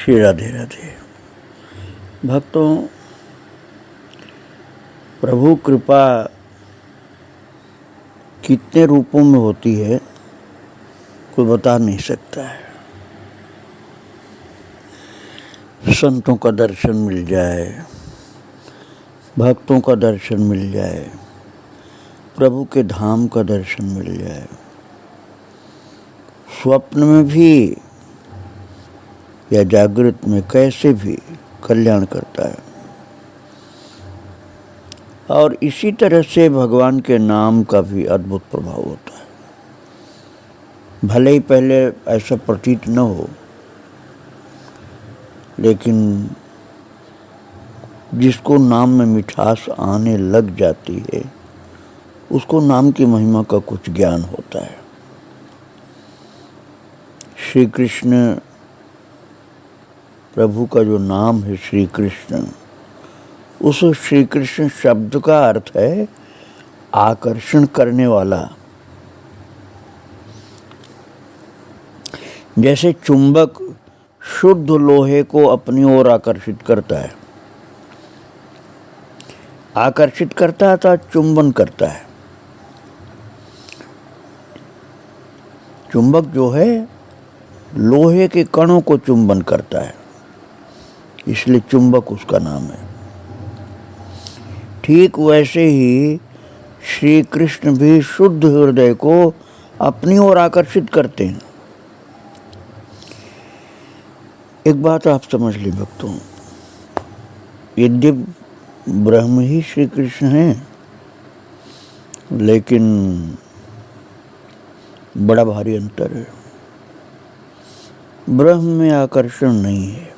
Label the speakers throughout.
Speaker 1: श्री राधे राधे। भक्तों, प्रभु कृपा कितने रूपों में होती है कोई बता नहीं सकता है। संतों का दर्शन मिल जाए, भक्तों का दर्शन मिल जाए, प्रभु के धाम का दर्शन मिल जाए, स्वप्न में भी या जागृत में कैसे भी कल्याण करता है। और इसी तरह से भगवान के नाम का भी अद्भुत प्रभाव होता है। भले ही पहले ऐसा प्रतीत न हो, लेकिन जिसको नाम में मिठास आने लग जाती है उसको नाम की महिमा का कुछ ज्ञान होता है। श्री कृष्ण प्रभु का जो नाम है श्री कृष्ण, उस श्री कृष्ण शब्द का अर्थ है आकर्षण करने वाला। जैसे चुंबक शुद्ध लोहे को अपनी ओर आकर्षित करता है, आकर्षित करता है तो चुंबन करता है। चुंबक जो है लोहे के कणों को चुंबन करता है, इसलिए चुंबक उसका नाम है। ठीक वैसे ही श्री कृष्ण भी शुद्ध हृदय को अपनी ओर आकर्षित करते हैं। एक बात आप समझ ली भक्तों, यद्यपि ब्रह्म ही श्री कृष्ण हैं, लेकिन बड़ा भारी अंतर है। ब्रह्म में आकर्षण नहीं है,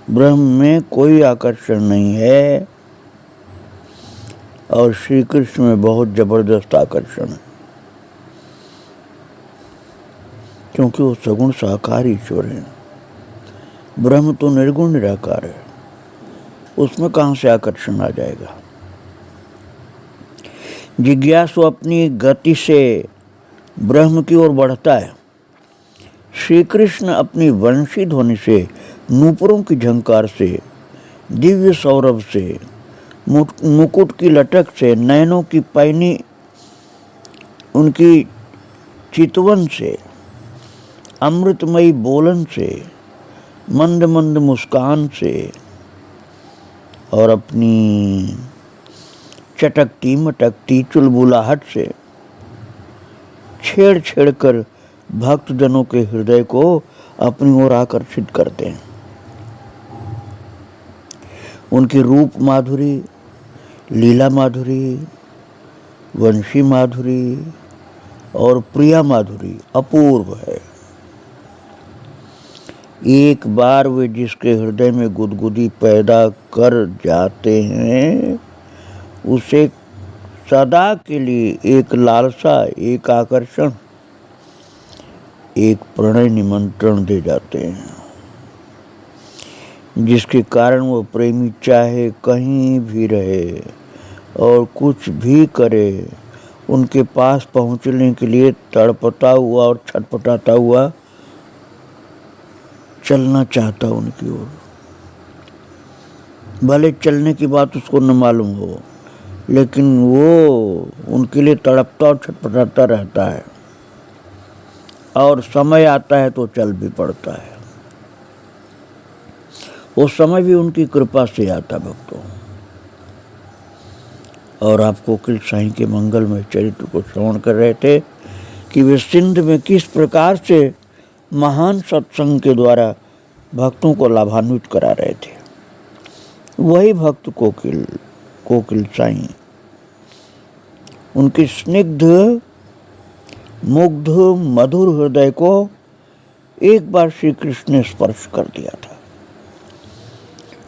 Speaker 1: ब्रह्म में कोई आकर्षण नहीं है, और श्री कृष्ण में बहुत जबरदस्त आकर्षण है, क्योंकि वो सगुण साकार ईश्वर है। ब्रह्म तो निर्गुण निराकार है, उसमें कहाँ से आकर्षण आ जाएगा। जिज्ञासु अपनी गति से ब्रह्म की ओर बढ़ता है, श्री कृष्ण अपनी वंशी ध्वनि से, नूपुरों की झंकार से, दिव्य सौरभ से, मुकुट की लटक से, नयनों की पैनी, उनकी चितवन से, अमृतमयी बोलन से, मंद मंद मुस्कान से, और अपनी चटकती मटकती चुलबुलाहट से छेड़ छेड़ कर भक्तजनों के हृदय को अपनी ओर आकर्षित करते हैं। उनकी रूप माधुरी, लीला माधुरी, वंशी माधुरी और प्रिया माधुरी अपूर्व है। एक बार वे जिसके हृदय में गुदगुदी पैदा कर जाते हैं, उसे सदा के लिए एक लालसा, एक आकर्षण, एक प्रणय निमंत्रण दे जाते हैं, जिसके कारण वो प्रेमी चाहे कहीं भी रहे और कुछ भी करे, उनके पास पहुंचने के लिए तड़पता हुआ और छटपटाता हुआ चलना चाहता उनकी ओर। भले चलने की बात उसको न मालूम हो, लेकिन वो उनके लिए तड़पता और छटपटाता रहता है, और समय आता है तो चल भी पड़ता है। वो समय भी उनकी कृपा से आता भक्तों। और आप कोकिल साईं के मंगलमय चरित्र को श्रवण कर रहे थे कि वे सिंध में किस प्रकार से महान सत्संग के द्वारा भक्तों को लाभान्वित करा रहे थे। वही भक्त कोकिल साईं, उनकी स्निग्ध मुग्ध मधुर हृदय को एक बार श्री कृष्ण ने स्पर्श कर दिया था।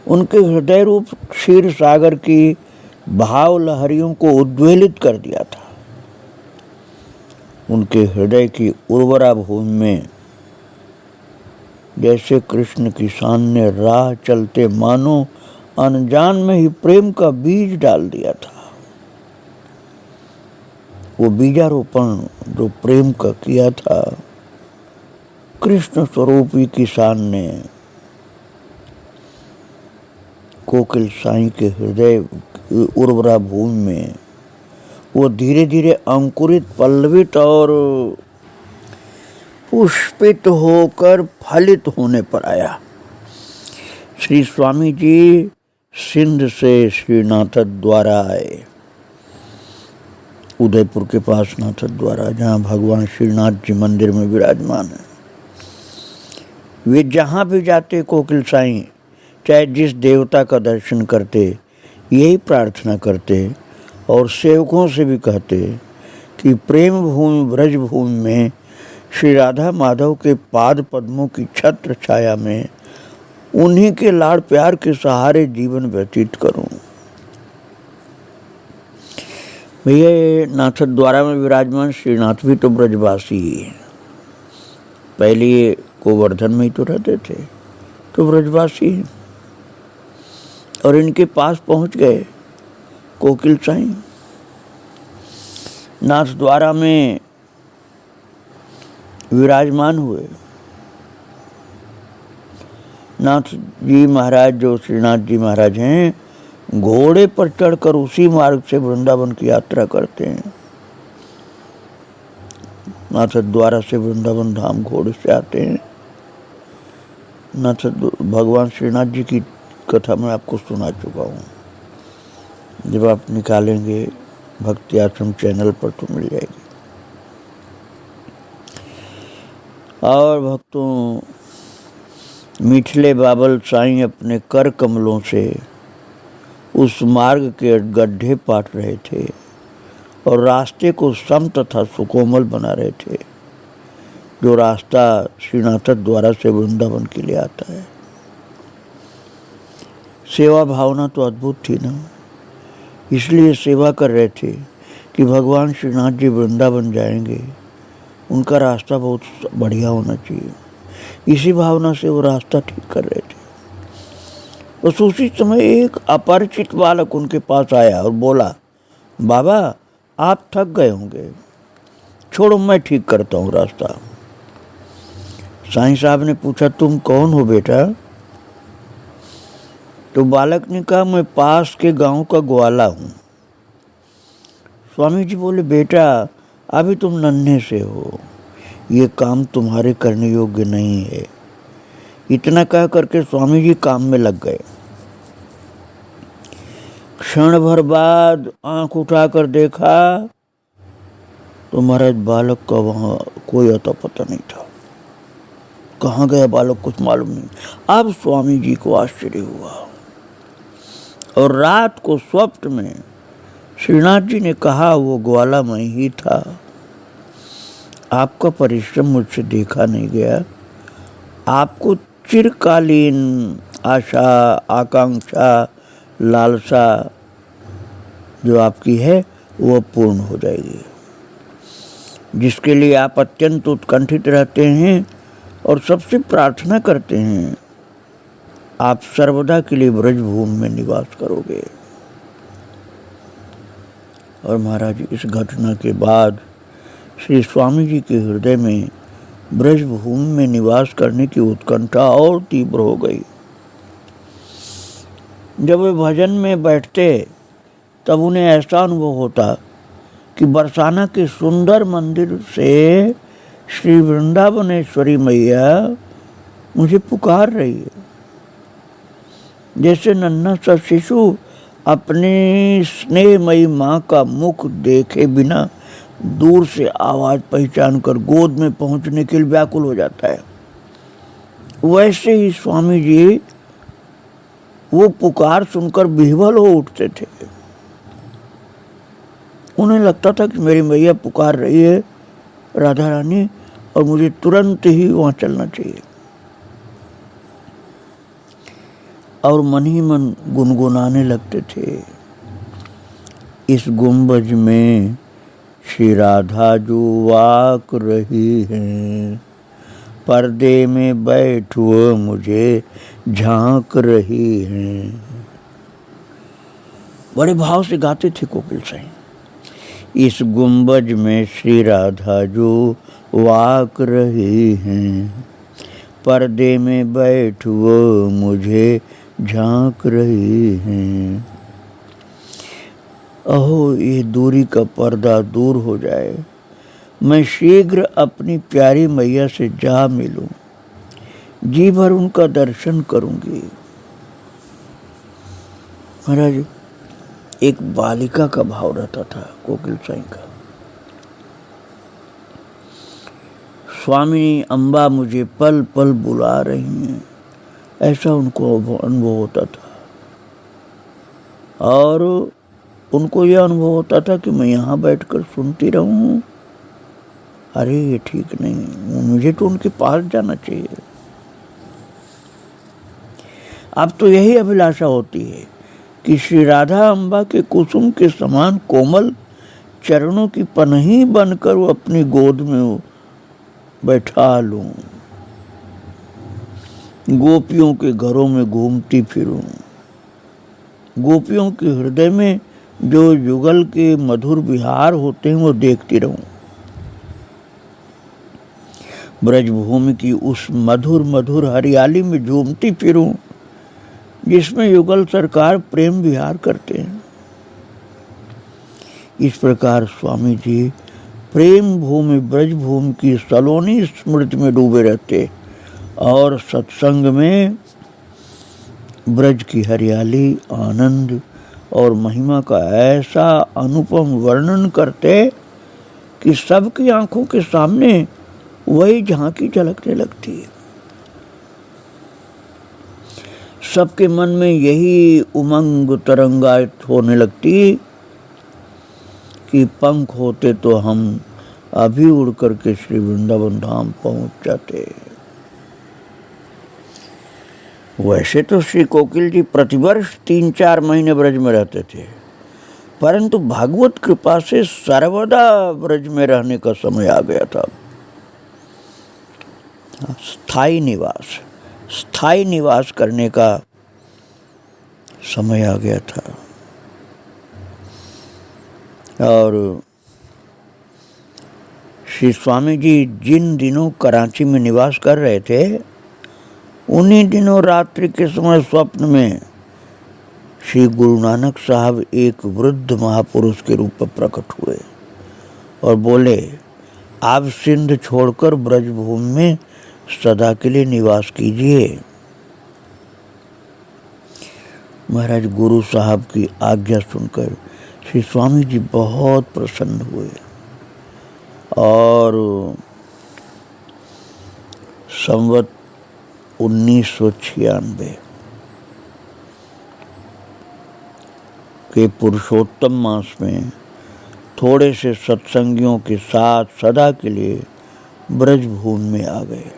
Speaker 1: उनके हृदय रूप क्षीर सागर की भाव लहरियों को उद्वेलित कर दिया था। उनके हृदय की उर्वरा भूमि में जैसे कृष्ण किसान ने राह चलते मानो अनजान में ही प्रेम का बीज डाल दिया था। वो बीजारोपण जो प्रेम का किया था, कृष्ण स्वरूपी किसान ने कोकिल साईं के हृदय उर्वरा भूमि में वो धीरे धीरे अंकुरित, पल्लवित और पुष्पित होकर फलित होने पर आया। श्री स्वामी जी सिंध से श्रीनाथ द्वारा आए, उदयपुर के पास नाथ द्वारा, जहाँ भगवान श्रीनाथ जी मंदिर में विराजमान है। वे जहाँ भी जाते कोकिल साईं चाहे जिस देवता का दर्शन करते यही प्रार्थना करते और सेवकों से भी कहते कि प्रेम भूमि ब्रज भूमि में श्री राधा माधव के पाद पद्मों की छत्र छाया में उन्हीं के लाड़ प्यार के सहारे जीवन व्यतीत करूं। भैया नाथ द्वारा में विराजमान श्रीनाथ भी तो ब्रजवासी ही है। पहले ये गोवर्धन में ही तो रहते थे, तो ब्रजवासी हैं। और इनके पास पहुंच गए कोकिल साईं। नाथ द्वारा में विराजमान हुए। नाथ जी महाराज, जो श्रीनाथ जी महाराज हैं, घोड़े पर चढ़कर उसी मार्ग से वृंदावन की यात्रा करते हैं। नाथ द्वारा से वृंदावन धाम घोड़े से आते हैं। नाथ भगवान श्रीनाथ जी की कथा मैं आपको सुना चुका हूँ। जब आप निकालेंगे भक्ति आश्रम चैनल पर तो मिल जाएगी। और भक्तों, मिथिले बाबल साईं अपने कर कमलों से उस मार्ग के गड्ढे पाट रहे थे और रास्ते को सम तथा सुकोमल बना रहे थे, जो रास्ता श्रीनाथ द्वारा से वृंदावन के लिए आता है। सेवा भावना तो अद्भुत थी ना, इसलिए सेवा कर रहे थे कि भगवान श्रीनाथ जी वृंदावन जाएंगे, उनका रास्ता बहुत बढ़िया होना चाहिए। इसी भावना से वो रास्ता ठीक कर रहे थे। बस उसी समय एक अपरिचित बालक उनके पास आया और बोला, बाबा आप थक गए होंगे, छोड़ो मैं ठीक करता हूँ रास्ता। साईं साहब ने पूछा, तुम कौन हो बेटा? तो बालक ने कहा, मैं पास के गांव का ग्वाला हूँ। स्वामी जी बोले, बेटा अभी तुम नन्हे से हो, ये काम तुम्हारे करने योग्य नहीं है। इतना कह करके स्वामी जी काम में लग गए। क्षण भर बाद आंख उठाकर देखा तो महाराज बालक का वहां कोई अता पता नहीं था। कहाँ गया बालक कुछ मालूम नहीं। अब स्वामी जी को आश्चर्य हुआ और रात को स्वप्न में श्रीनाथ जी ने कहा, वो ग्वाला मैं ही था, आपका परिश्रम मुझसे देखा नहीं गया, आपको चिरकालीन आशा, आकांक्षा, लालसा जो आपकी है वो पूर्ण हो जाएगी, जिसके लिए आप अत्यंत उत्कंठित रहते हैं और सबसे प्रार्थना करते हैं, आप सर्वदा के लिए ब्रजभूमि में निवास करोगे। और महाराज इस घटना के बाद श्री स्वामी जी के हृदय में ब्रजभूमि में निवास करने की उत्कंठा और तीव्र हो गई। जब वे भजन में बैठते तब उन्हें ऐसा अनुभव होता कि बरसाना के सुंदर मंदिर से श्री वृंदावनेश्वरी मैया मुझे पुकार रही है। जैसे नन्हा सा शिशु अपनी स्नेहमयी माँ का मुख देखे बिना दूर से आवाज पहचान कर गोद में पहुंचने के लिए व्याकुल हो जाता है, वैसे ही स्वामी जी वो पुकार सुनकर विह्वल हो उठते थे। उन्हें लगता था कि मेरी मैया पुकार रही है राधा रानी, और मुझे तुरंत ही वहां चलना चाहिए। और मन ही मन गुनगुनाने लगते थे, इस गुंबज में श्री राधा जो वाक रही है, पर्दे में बैठ वो मुझे झांक रही है। बड़े भाव से गाते थे कोकिल साईं। इस गुंबज में श्री राधा जो वाक रहे हैं, पर्दे में बैठ वो मुझे झांक रहे हैं। अहो ये दूरी का पर्दा दूर हो जाए, मैं शीघ्र अपनी प्यारी मैया से जा मिलूं, जी भर उनका दर्शन करूंगी। महाराज एक बालिका का भाव रहता था कोकिल साईं का। स्वामी अम्बा मुझे पल पल बुला रही हैं, ऐसा उनको अनुभव होता था। और उनको यह अनुभव होता था कि मैं यहाँ बैठकर सुनती रहूं, अरे ये ठीक नहीं, मुझे तो उनके पास जाना चाहिए। अब तो यही अभिलाषा होती है कि श्री राधा अम्बा के कुसुम के समान कोमल चरणों की पनही बनकर वो अपनी गोद में बैठा लूं, गोपियों के घरों में घूमती फिरूं, गोपियों के हृदय में जो युगल के मधुर विहार होते हैं वो देखती रहूं, ब्रजभूमि की उस मधुर मधुर हरियाली में झूमती फिरूं जिसमें युगल सरकार प्रेम विहार करते हैं। इस प्रकार स्वामी जी प्रेम भूमि ब्रजभूमि की सलोनी स्मृति में डूबे रहते और सत्संग में ब्रज की हरियाली, आनंद और महिमा का ऐसा अनुपम वर्णन करते कि सबकी आंखों के सामने वही झांकी झलकने लगती है। सबके मन में यही उमंग तरंगायित होने लगती कि पंख होते तो हम अभी उड़ करके श्री वृंदावन धाम पहुंच जाते। वैसे तो श्री कोकिल जी प्रतिवर्ष 3-4 महीने ब्रज में रहते थे, परंतु भागवत कृपा से सर्वदा ब्रज में रहने का समय आ गया था। स्थायी निवास करने का समय आ गया था। और श्री स्वामी जी जिन दिनों कराची में निवास कर रहे थे, उन्हीं दिनों रात्रि के समय स्वप्न में श्री गुरु नानक साहब एक वृद्ध महापुरुष के रूप में प्रकट हुए और बोले, आप सिंध छोड़कर ब्रजभूमि में सदा के लिए निवास कीजिए। महाराज गुरु साहब की आज्ञा सुनकर श्री स्वामी जी बहुत प्रसन्न हुए और संवत 1996 के पुरुषोत्तम मास में थोड़े से सत्संगियों के साथ सदा के लिए ब्रजभूमि में आ गए।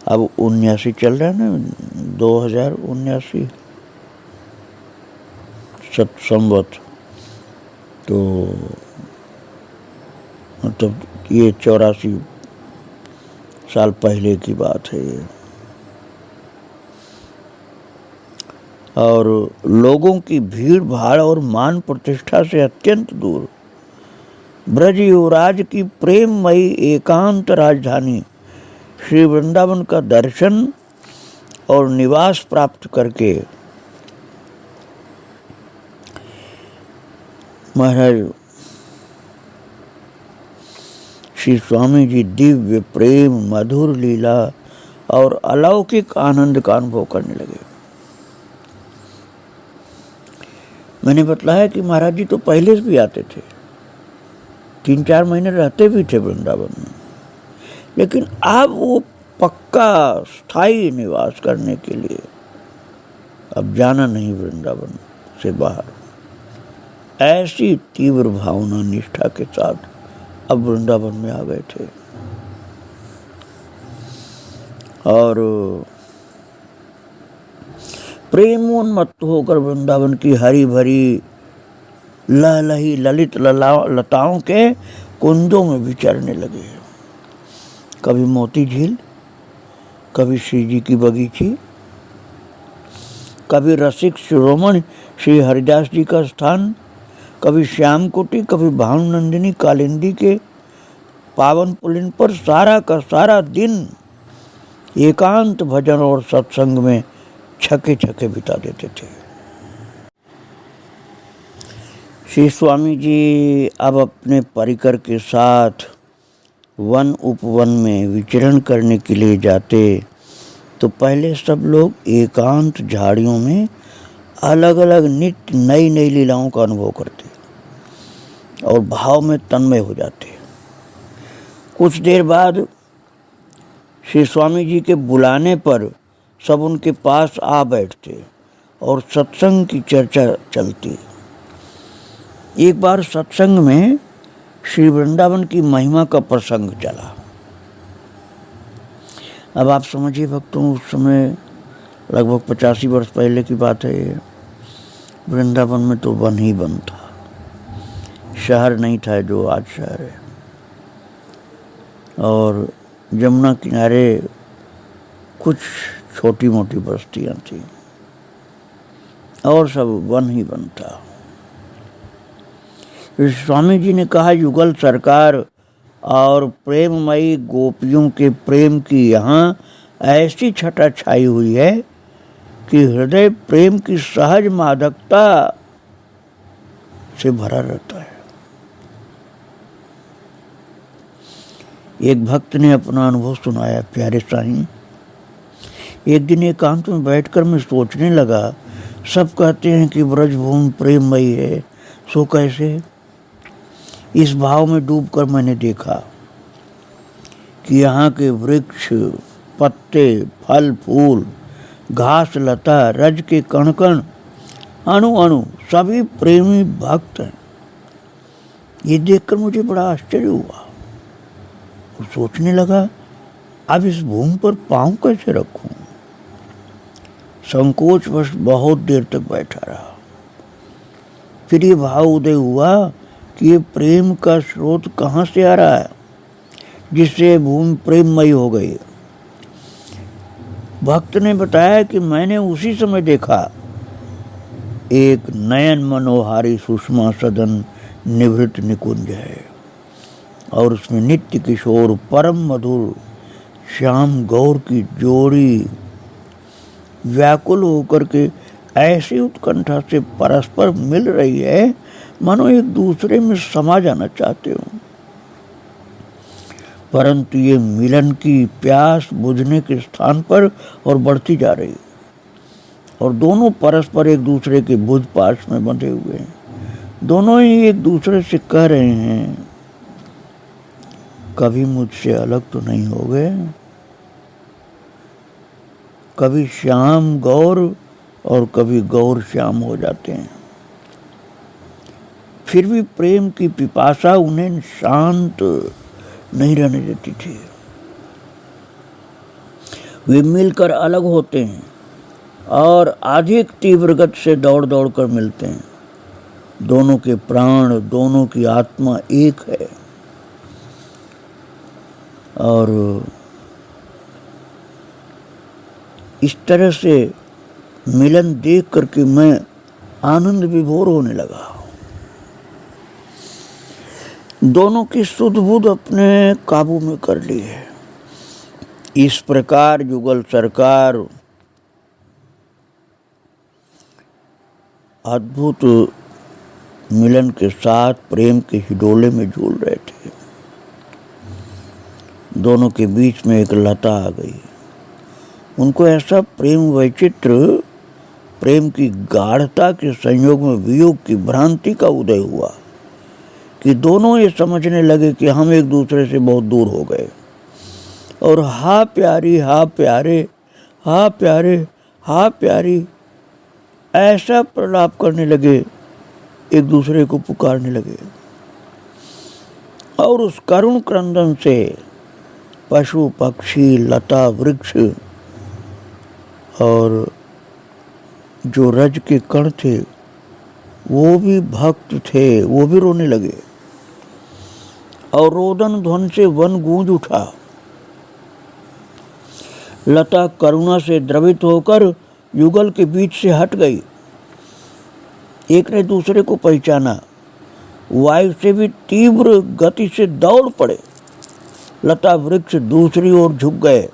Speaker 1: अब 79 चल रहा है ना, 2079 संवत, तो मतलब ये 84 साल पहले की बात है ये। और लोगों की भीड़ भाड़ और मान प्रतिष्ठा से अत्यंत दूर ब्रज युवराज की प्रेममयी एकांत राजधानी श्री वृंदावन का दर्शन और निवास प्राप्त करके महाराज श्री स्वामी जी दिव्य प्रेम, मधुर लीला और अलौकिक आनंद का अनुभव करने लगे। मैंने बतलाया कि महाराज जी तो पहले से भी आते थे, 3-4 महीने रहते भी थे वृंदावन में, लेकिन अब वो पक्का स्थायी निवास करने के लिए अब जाना नहीं वृंदावन से बाहर। ऐसी तीव्र भावना निष्ठा के साथ अब वृंदावन में आ गए थे और प्रेमोन्मत्त होकर वृंदावन की हरी भरी लहलही ललित लताओं के कुंजों में विचरने लगे। कभी मोती झील, कभी श्री जी की बगीची, कभी रसिक शिरोमणि श्री हरिदास जी का स्थान, कभी श्यामकुटी, कभी भानुनंदिनी कालिंदी के पावन पुलिन पर सारा का सारा दिन एकांत भजन और सत्संग में छके छके बिता देते थे। श्री स्वामी जी अब अपने परिकर के साथ वन उपवन में विचरण करने के लिए जाते तो पहले सब लोग एकांत झाड़ियों में अलग अलग नित्य नई नई लीलाओं का अनुभव करते और भाव में तन्मय हो जाते। कुछ देर बाद श्री स्वामी जी के बुलाने पर सब उनके पास आ बैठते और सत्संग की चर्चा चलती। एक बार सत्संग में श्री वृंदावन की महिमा का प्रसंग चला। अब आप समझिए भक्तों, उस समय लगभग 85 वर्ष पहले की बात है ये। वृंदावन में तो वन ही वन था, शहर नहीं था जो आज शहर है। और यमुना किनारे कुछ छोटी मोटी बस्तियां थी और सब वन ही वन था। स्वामी जी ने कहा, युगल सरकार और प्रेममयी गोपियों के प्रेम की यहाँ ऐसी छटा छाई हुई है कि हृदय प्रेम की सहज मादकता से भरा रहता है। एक भक्त ने अपना अनुभव सुनाया, प्यारे साईं, एक दिन एकांत में बैठकर मैं सोचने लगा, सब कहते हैं कि ब्रजभूमि प्रेममयी है, सो कैसे? इस भाव में डूबकर मैंने देखा कि यहाँ के वृक्ष, पत्ते, फल फूल, घास लता, रज के कण कण, अणु अणु सभी प्रेमी भक्त हैं। ये देखकर मुझे बड़ा आश्चर्य हुआ और सोचने लगा, अब इस भूमि पर पांव कैसे रखूं? संकोचवश बहुत देर तक बैठा रहा। फिर ये भाव उदय हुआ कि ये प्रेम का स्रोत कहाँ से आ रहा है जिससे भूमि प्रेममयी हो गई। भक्त ने बताया कि मैंने उसी समय देखा एक नयन मनोहारी सुषमा सदन निवृत्त निकुंज है और उसमें नित्य किशोर परम मधुर श्याम गौर की जोड़ी व्याकुल होकर के ऐसी उत्कंठा से परस्पर मिल रही है मानो एक दूसरे में समा जाना चाहते हो। परंतु ये मिलन की प्यास बुझने के स्थान पर और बढ़ती जा रही और दोनों परस्पर एक दूसरे के बुझ पास में बंधे हुए हैं। दोनों ही एक दूसरे से कह रहे हैं, कभी मुझसे अलग तो नहीं हो गए। कभी श्याम गौर और कभी गौर श्याम हो जाते हैं। फिर भी प्रेम की पिपासा उन्हें शांत नहीं रहने देती थी। वे मिलकर अलग होते हैं और अधिक तीव्र गति से दौड़ दौड़ कर मिलते हैं। दोनों के प्राण, दोनों की आत्मा एक है। और इस तरह से मिलन देख करके मैं आनंद विभोर होने लगा। दोनों की सुध बुध अपने काबू में कर ली है। इस प्रकार युगल सरकार अद्भुत मिलन के साथ प्रेम के हिडोले में झूल रहे थे। दोनों के बीच में एक लता आ गई। उनको ऐसा प्रेम वैचित्र, प्रेम की गाढ़ता के संयोग में वियोग की भ्रांति का उदय हुआ कि दोनों ये समझने लगे कि हम एक दूसरे से बहुत दूर हो गए और हा प्यारी, हा प्यारे, हा प्यारे, हा प्यारी ऐसा प्रलाप करने लगे, एक दूसरे को पुकारने लगे। और उस करुण क्रंदन से पशु पक्षी, लता वृक्ष और जो रज के कण थे वो भी भक्त थे, वो भी रोने लगे और रोदन ध्वन से वन गूंज उठा। लता करुणा से द्रवित होकर युगल के बीच से हट गई। एक ने दूसरे को पहचाना वायु से भी तीव्र गति से दौड़ पड़े। लता वृक्ष दूसरी ओर झुक गए,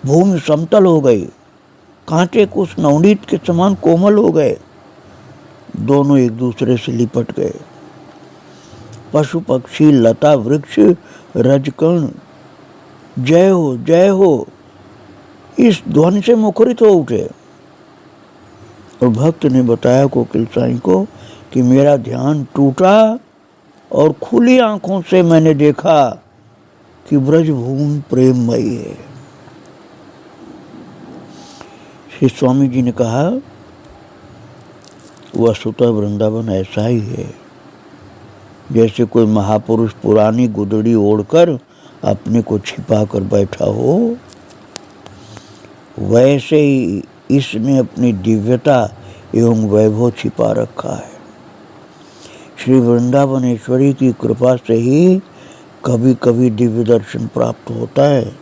Speaker 1: भूमि समतल हो गई, कांटे कुछ नवनीत के समान कोमल हो गए, दोनों एक दूसरे से लिपट गए। पशु पक्षी लता वृक्ष रजकण जय हो इस ध्वनि से मुखरित हो उठे। और भक्त ने बताया कोकिल साईं को कि मेरा ध्यान टूटा और खुली आंखों से मैंने देखा कि ब्रजभूमि प्रेममयी है। श्री स्वामी जी ने कहा वस्तुतः वृंदावन ऐसा ही है, जैसे कोई महापुरुष पुरानी गुदड़ी ओढ़कर अपने को छिपा कर बैठा हो, वैसे ही इसने अपनी दिव्यता एवं वैभव छिपा रखा है। श्री वृंदावनेश्वरी की कृपा से ही कभी कभी दिव्य दर्शन प्राप्त होता है,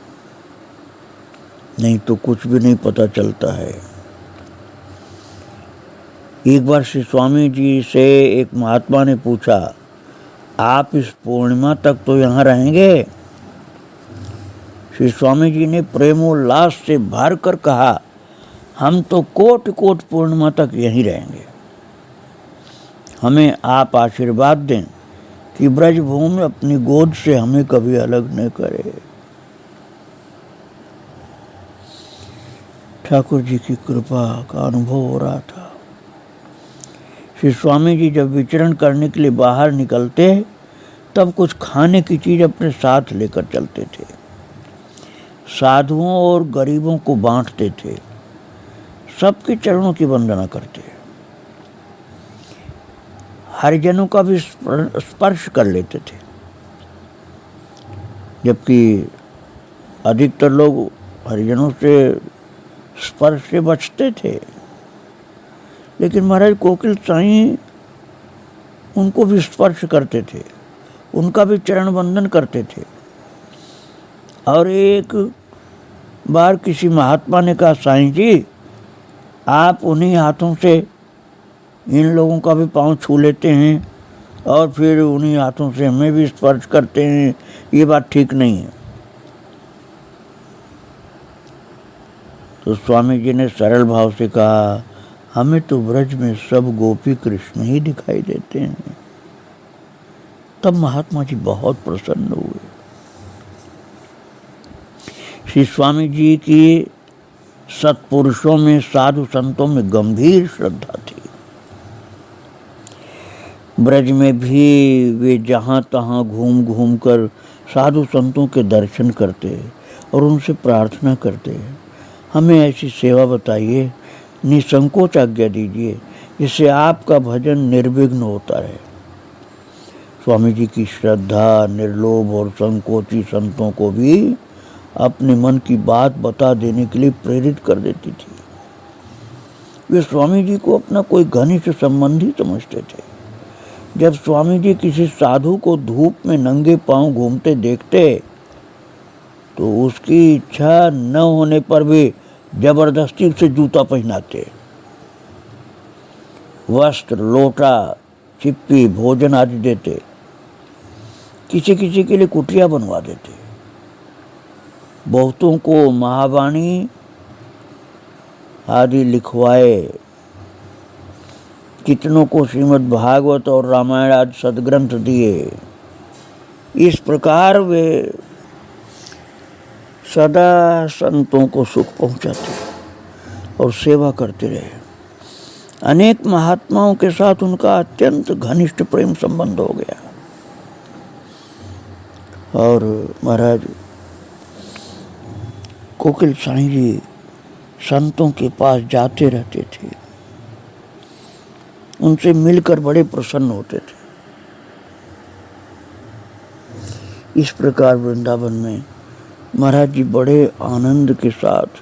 Speaker 1: नहीं तो कुछ भी नहीं पता चलता है। एक बार श्री स्वामी जी से एक महात्मा ने पूछा, आप इस पूर्णिमा तक तो यहाँ रहेंगे? श्री स्वामी जी ने प्रेमोल्लास से भर कर कहा, हम तो कोट कोट पूर्णिमा तक यहीं रहेंगे। हमें आप आशीर्वाद दें कि ब्रजभूमि अपनी गोद से हमें कभी अलग न करे। ठाकुर जी की कृपा का अनुभव हो रहा था। श्री स्वामी जी जब विचरण करने के लिए बाहर निकलते तब कुछ खाने की चीज अपने साथ लेकर चलते थे। साधुओं और गरीबों को बांटते थे, सबके चरणों की वंदना करते, हरिजनों का भी स्पर्श कर लेते थे। जबकि अधिकतर लोग हरिजनों से स्पर्श से बचते थे, लेकिन महाराज कोकिल साईं उनको भी स्पर्श करते थे, उनका भी चरण वंदन करते थे। और एक बार किसी महात्मा ने कहा, साईं जी आप उन्हीं हाथों से इन लोगों का भी पांव छू लेते हैं और फिर उन्हीं हाथों से हमें भी स्पर्श करते हैं, ये बात ठीक नहीं है। तो स्वामी जी ने सरल भाव से कहा, हमें तो ब्रज में सब गोपी कृष्ण ही दिखाई देते हैं। तब महात्मा जी बहुत प्रसन्न हुए। श्री स्वामी जी की सत्पुरुषों में, साधु संतों में गंभीर श्रद्धा थी। ब्रज में भी वे जहाँ तहाँ घूम घूम कर साधु संतों के दर्शन करते और उनसे प्रार्थना करते, हमें ऐसी सेवा बताइए, निसंकोच आज्ञा दीजिए, इससे आपका भजन निर्विघ्न होता रहे। स्वामी जी की श्रद्धा निर्लोभ और संकोची संतों को भी अपने मन की बात बता देने के लिए प्रेरित कर देती थी। वे स्वामी जी को अपना कोई घनिष्ठ संबंधी समझते थे। जब स्वामी जी किसी साधु को धूप में नंगे पांव घूमते देखते तो उसकी इच्छा न होने पर भी जबरदस्ती उसे जूता पहनाते, वस्त्र, लोटा, चिप्पी, भोजन आदि देते, किसी किसी के लिए कुटिया बनवा देते। बहुतों को महावाणी आदि लिखवाए, कितनों को श्रीमद् भागवत और रामायण आदि सदग्रंथ दिए। इस प्रकार वे सदा संतों को सुख पहुंचाते और सेवा करते रहे। अनेक महात्माओं के साथ उनका अत्यंत घनिष्ठ प्रेम संबंध हो गया। और महाराज कोकिल साईं जी संतों के पास जाते रहते थे, उनसे मिलकर बड़े प्रसन्न होते थे। इस प्रकार वृंदावन में महाराज जी बड़े आनंद के साथ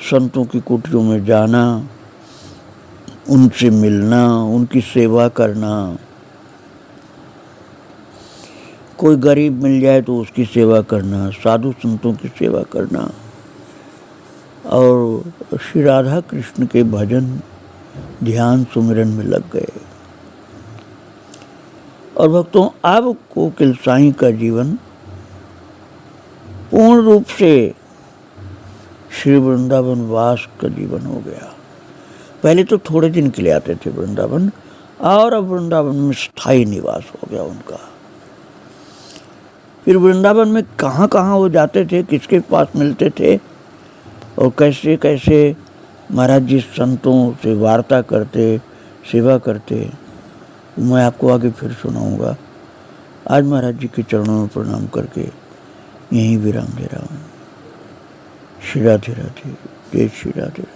Speaker 1: संतों की कुटियों में जाना, उनसे मिलना, उनकी सेवा करना। कोई गरीब मिल जाए तो उसकी सेवा करना, साधु संतों की सेवा करना और श्री राधा कृष्ण के भजन ध्यान सुमिरन में लग गए। और भक्तों, अब कोकिल साईं का जीवन पूर्ण रूप से श्री वृंदावन वास का जीवन हो गया। पहले तो थोड़े दिन के लिए आते थे वृंदावन, और अब वृंदावन में स्थायी निवास हो गया उनका। फिर वृंदावन में कहाँ कहाँ वो जाते थे, किसके पास मिलते थे और कैसे कैसे महाराज जी संतों से वार्ता करते, सेवा करते, मैं आपको आगे फिर सुनाऊंगा। आज महाराज जी के चरणों में प्रणाम करके यहीं विराम दे रहा हूँ। श्री राधे राधे, जय श्री राधे।